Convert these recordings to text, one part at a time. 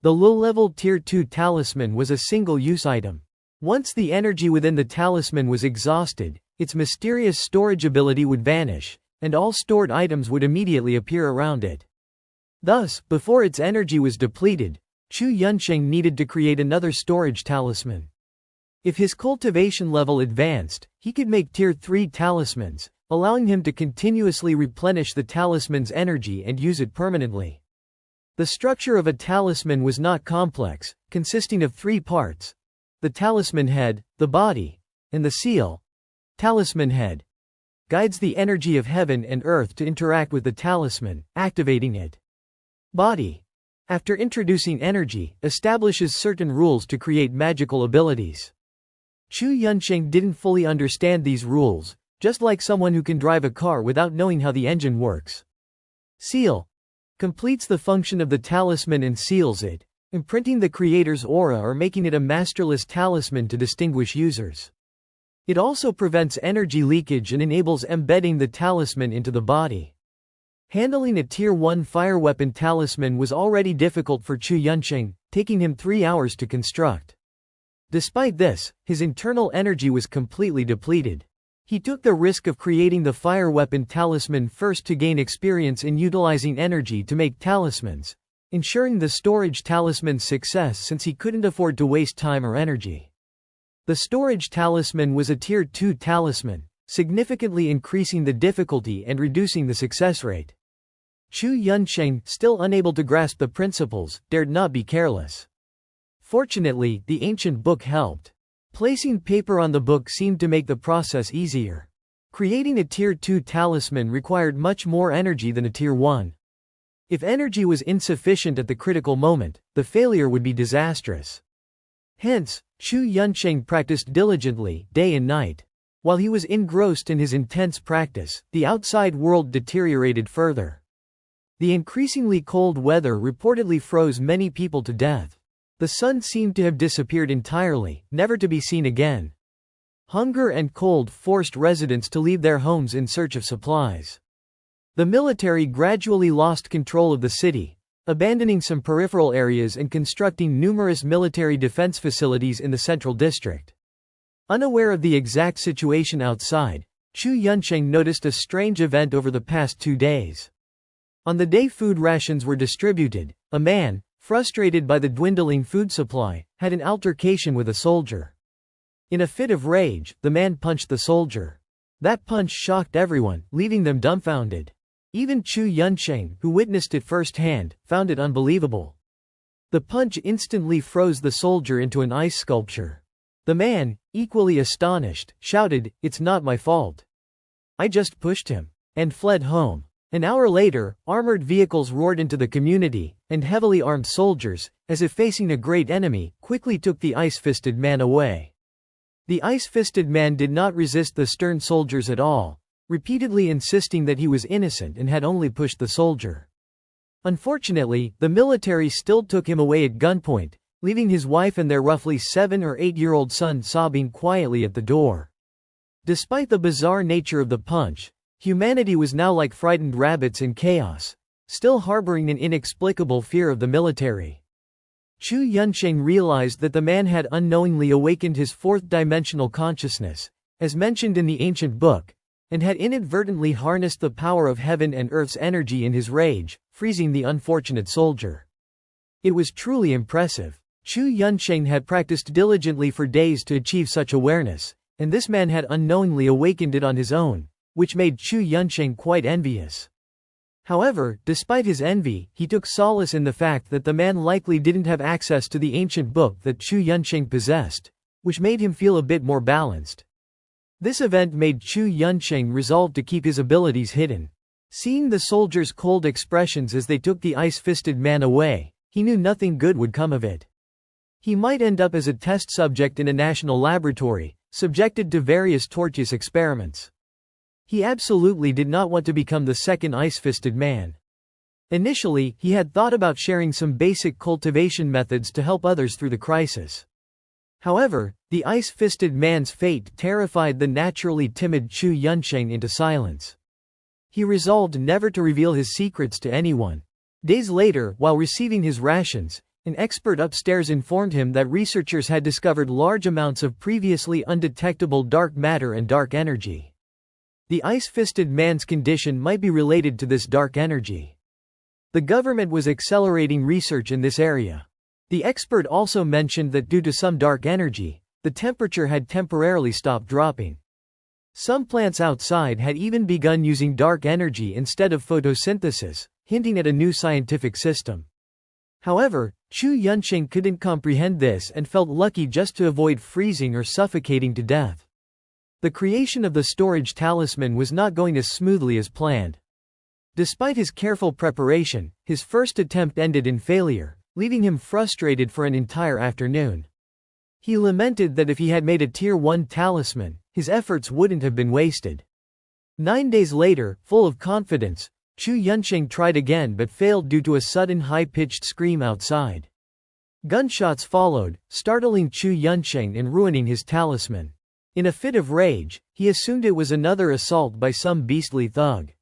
The low-level Tier 2 talisman was a single-use item. Once the energy within the talisman was exhausted, its mysterious storage ability would vanish, and all stored items would immediately appear around it. Thus, before its energy was depleted, Chu Yunsheng needed to create another storage talisman. If his cultivation level advanced, he could make Tier 3 talismans, allowing him to continuously replenish the talisman's energy and use it permanently. The structure of a talisman was not complex, consisting of 3 parts: the talisman head, the body, and the seal. Talisman head guides the energy of heaven and earth to interact with the talisman, activating it. Body, after introducing energy, establishes certain rules to create magical abilities. Chu Yunsheng didn't fully understand these rules, just like someone who can drive a car without knowing how the engine works. Seal completes the function of the talisman and seals it, imprinting the creator's aura or making it a masterless talisman to distinguish users. It also prevents energy leakage and enables embedding the talisman into the body. Handling a Tier 1 fire weapon talisman was already difficult for Chu Yunsheng, taking him 3 hours to construct. Despite this, his internal energy was completely depleted. He took the risk of creating the fire weapon talisman first to gain experience in utilizing energy to make talismans, ensuring the storage talisman's success since he couldn't afford to waste time or energy. The storage talisman was a Tier 2 talisman, significantly increasing the difficulty and reducing the success rate. Chu Yunsheng, still unable to grasp the principles, dared not be careless. Fortunately, the ancient book helped. Placing paper on the book seemed to make the process easier. Creating a Tier 2 talisman required much more energy than a Tier 1. If energy was insufficient at the critical moment, the failure would be disastrous. Hence, Chu Yunsheng practiced diligently, day and night. While he was engrossed in his intense practice, the outside world deteriorated further. The increasingly cold weather reportedly froze many people to death. The sun seemed to have disappeared entirely, never to be seen again. Hunger and cold forced residents to leave their homes in search of supplies. The military gradually lost control of the city, abandoning some peripheral areas and constructing numerous military defense facilities in the central district. Unaware of the exact situation outside, Chu Yunsheng noticed a strange event over the past 2 days. On the day food rations were distributed, a man, frustrated by the dwindling food supply, had an altercation with a soldier. In a fit of rage, the man punched the soldier. That punch shocked everyone, leaving them dumbfounded. Even Chu Yunsheng, who witnessed it firsthand, found it unbelievable. The punch instantly froze the soldier into an ice sculpture. The man, equally astonished, shouted, "It's not my fault. I just pushed him," and fled home. An hour later, armored vehicles roared into the community, and heavily armed soldiers, as if facing a great enemy, quickly took the ice-fisted man away. The ice-fisted man did not resist the stern soldiers at all, repeatedly insisting that he was innocent and had only pushed the soldier. Unfortunately, the military still took him away at gunpoint, leaving his wife and their roughly 7 or 8-year-old son sobbing quietly at the door. Despite the bizarre nature of the punch, humanity was now like frightened rabbits in chaos, still harboring an inexplicable fear of the military. Chu Yunsheng realized that the man had unknowingly awakened his fourth-dimensional consciousness, as mentioned in the ancient book, and had inadvertently harnessed the power of heaven and earth's energy in his rage, freezing the unfortunate soldier. It was truly impressive. Chu Yunsheng had practiced diligently for days to achieve such awareness, and this man had unknowingly awakened it on his own, which made Chu Yunsheng quite envious. However, despite his envy, he took solace in the fact that the man likely didn't have access to the ancient book that Chu Yunsheng possessed, which made him feel a bit more balanced. This event made Chu Yunsheng resolve to keep his abilities hidden. Seeing the soldiers' cold expressions as they took the ice-fisted man away, he knew nothing good would come of it. He might end up as a test subject in a national laboratory, subjected to various torturous experiments. He absolutely did not want to become the second ice-fisted man. Initially, he had thought about sharing some basic cultivation methods to help others through the crisis. However, the ice-fisted man's fate terrified the naturally timid Chu Yunsheng into silence. He resolved never to reveal his secrets to anyone. Days later, while receiving his rations, An expert upstairs informed him that researchers had discovered large amounts of previously undetectable dark matter and dark energy. The ice-fisted man's condition might be related to this dark energy. The government was accelerating research in this area. The expert also mentioned that due to some dark energy, the temperature had temporarily stopped dropping. Some plants outside had even begun using dark energy instead of photosynthesis, hinting at a new scientific system. However, Chu Yunsheng couldn't comprehend this and felt lucky just to avoid freezing or suffocating to death. The creation of the storage talisman was not going as smoothly as planned. Despite his careful preparation, his first attempt ended in failure, leaving him frustrated for an entire afternoon. He lamented that if he had made a Tier 1 talisman, his efforts wouldn't have been wasted. 9 days later, full of confidence, Chu Yunsheng tried again but failed due to a sudden high-pitched scream outside. Gunshots followed, startling Chu Yunsheng and ruining his talisman. In a fit of rage, he assumed it was another assault by some beastly thug.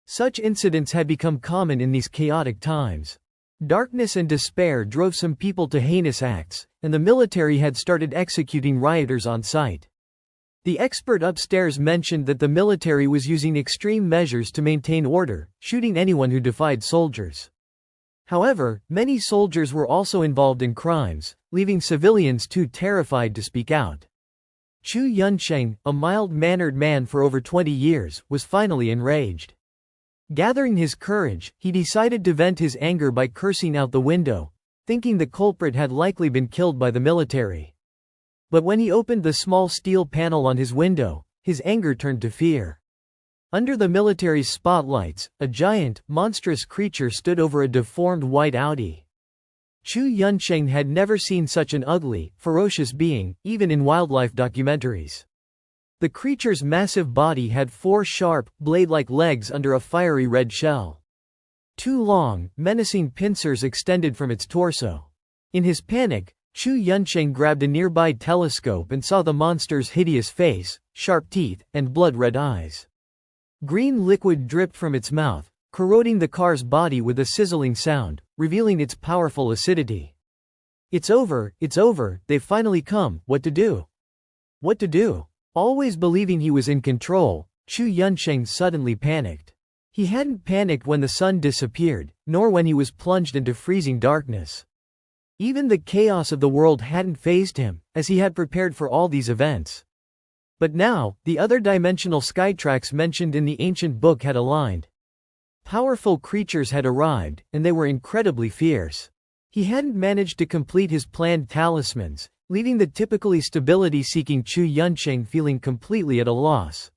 Such incidents had become common in these chaotic times. Darkness and despair drove some people to heinous acts, and the military had started executing rioters on sight. The expert upstairs mentioned that the military was using extreme measures to maintain order, shooting anyone who defied soldiers. However, many soldiers were also involved in crimes, leaving civilians too terrified to speak out. Chu Yunsheng, a mild-mannered man for over 20 years, was finally enraged. Gathering his courage, he decided to vent his anger by cursing out the window, thinking the culprit had likely been killed by the military. But when he opened the small steel panel on his window, his anger turned to fear. Under the military's spotlights, a giant, monstrous creature stood over a deformed white Audi. Chu Yunsheng had never seen such an ugly, ferocious being, even in wildlife documentaries. The creature's massive body had 4 sharp, blade-like legs under a fiery red shell. 2 long, menacing pincers extended from its torso. In his panic, Chu Yunsheng grabbed a nearby telescope and saw the monster's hideous face, sharp teeth, and blood-red eyes. Green liquid dripped from its mouth, corroding the car's body with a sizzling sound, revealing its powerful acidity. It's over, they've finally come, what to do? What to do? Always believing he was in control, Chu Yunsheng suddenly panicked. He hadn't panicked when the sun disappeared, nor when he was plunged into freezing darkness. Even the chaos of the world hadn't fazed him, as he had prepared for all these events. But now, the other dimensional skytracks mentioned in the ancient book had aligned. Powerful creatures had arrived, and they were incredibly fierce. He hadn't managed to complete his planned talismans, leaving the typically stability-seeking Chu Yunsheng feeling completely at a loss.